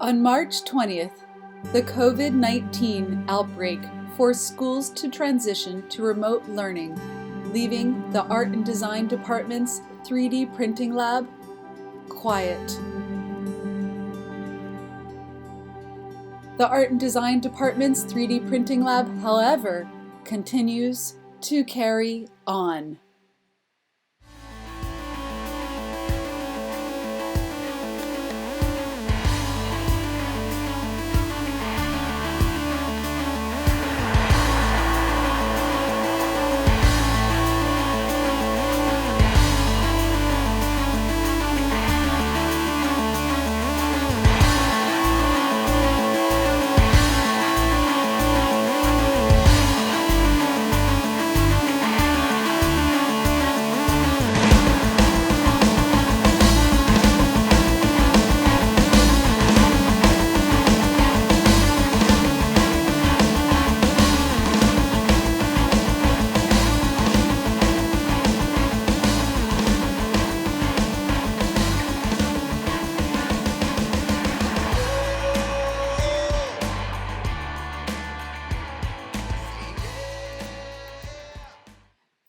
On March 20th, the COVID-19 outbreak forced schools to transition to remote learning, leaving the Art and Design Department's 3D printing lab quiet. The Art and Design Department's 3D printing lab, however, continues to carry on.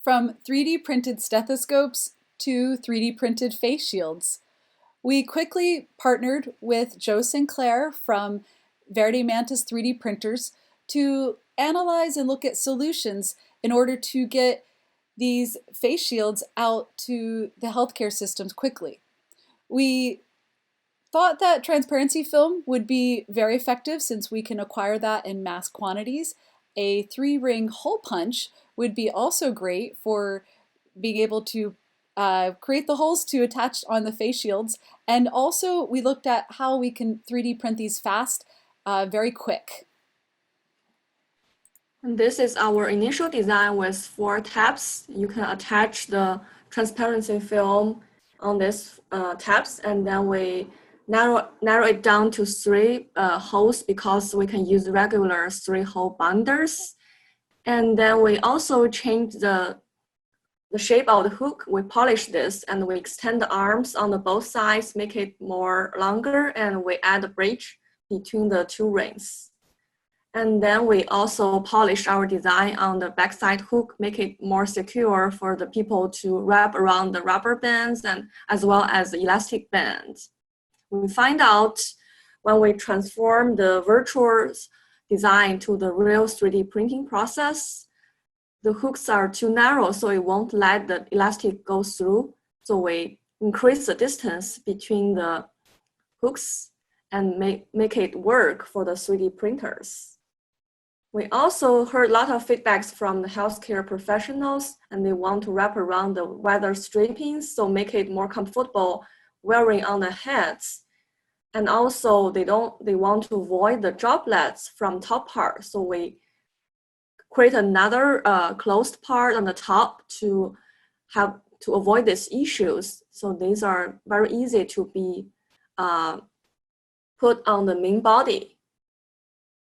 From 3D printed stethoscopes to 3D printed face shields, we quickly partnered with Joe Sinclair from Verdi Mantis 3D printers to analyze and look at solutions in order to get these face shields out to the healthcare systems quickly. We thought that transparency film would be very effective since we can acquire that in mass quantities. A 3-ring hole punch would be also great for being able to create the holes to attach on the face shields. And also we looked at how we can 3D print these fast, very quick. This is our initial design with 4 tabs. You can attach the transparency film on these tabs, and then we narrow it down to 3 holes because we can use regular 3-hole binders. And then we also change the shape of the hook. We polish this and we extend the arms on the both sides, make it more longer, and we add a bridge between the 2 rings. And then we also polish our design on the backside hook, make it more secure for the people to wrap around the rubber bands and as well as the elastic bands. We find out when we transform the virtual design to the real 3D printing process, the hooks are too narrow, so it won't let the elastic go through. So we increase the distance between the hooks and make it work for the 3D printers. We also heard a lot of feedbacks from the healthcare professionals, and they want to wrap around the weather stripping, so make it more comfortable wearing on the heads. And also they want to avoid the droplets from top part. So we create another closed part on the top to avoid these issues. So these are very easy to be put on the main body.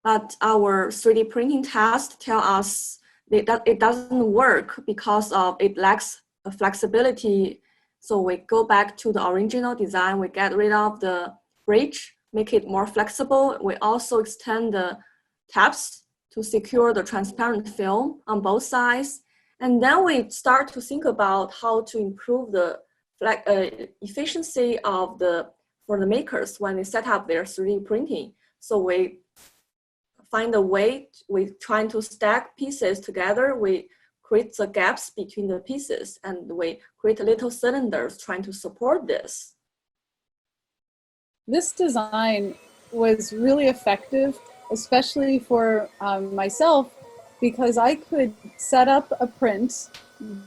But our 3D printing test tell us that it doesn't work because of it lacks flexibility. So we go back to the original design. We get rid of the bridge, make it more flexible. We also extend the tabs to secure the transparent film on both sides. And then we start to think about how to improve the efficiency for the makers when they set up their 3D printing. So we find a way, we trying to stack pieces together. We create the gaps between the pieces and we create little cylinders trying to support this. This design was really effective, especially for myself, because I could set up a print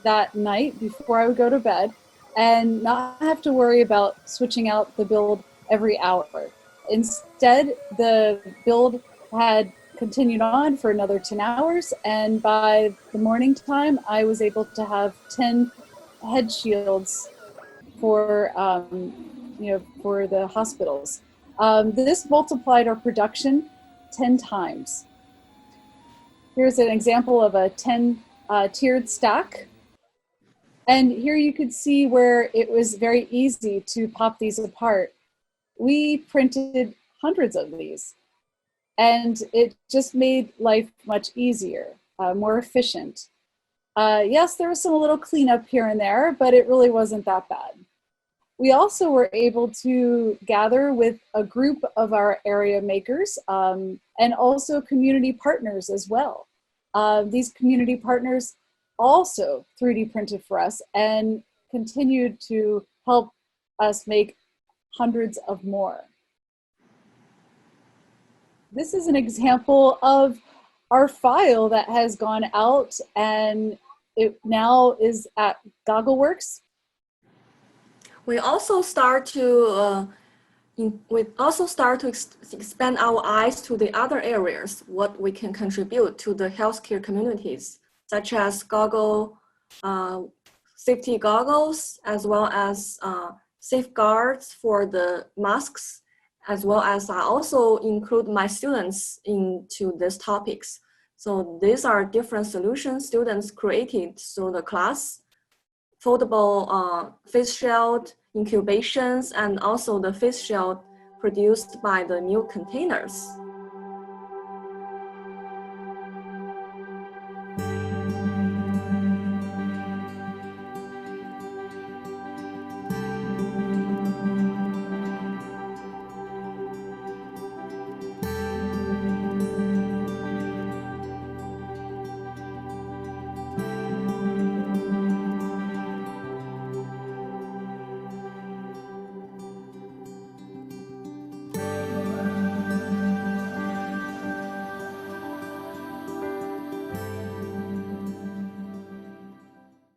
that night before I would go to bed and not have to worry about switching out the build every hour. Instead, the build had continued on for another 10 hours, and by the morning time, I was able to have 10 head shields for for the hospitals. This multiplied our production 10 times. Here's an example of a 10 tiered stack. And here you could see where it was very easy to pop these apart. We printed hundreds of these. And it just made life much easier, more efficient. Yes, there was some little cleanup here and there, but it really wasn't that bad. We also were able to gather with a group of our area makers and also community partners as well. These community partners also 3D printed for us and continued to help us make hundreds of more. This is an example of our file that has gone out, and it now is at GoggleWorks. We also start to expand our eyes to the other areas, what we can contribute to the healthcare communities, such as safety goggles, as well as safeguards for the masks, as well as I also include my students into these topics. So these are different solutions students created through the class: foldable face shield, incubations, and also the face shield produced by the new containers.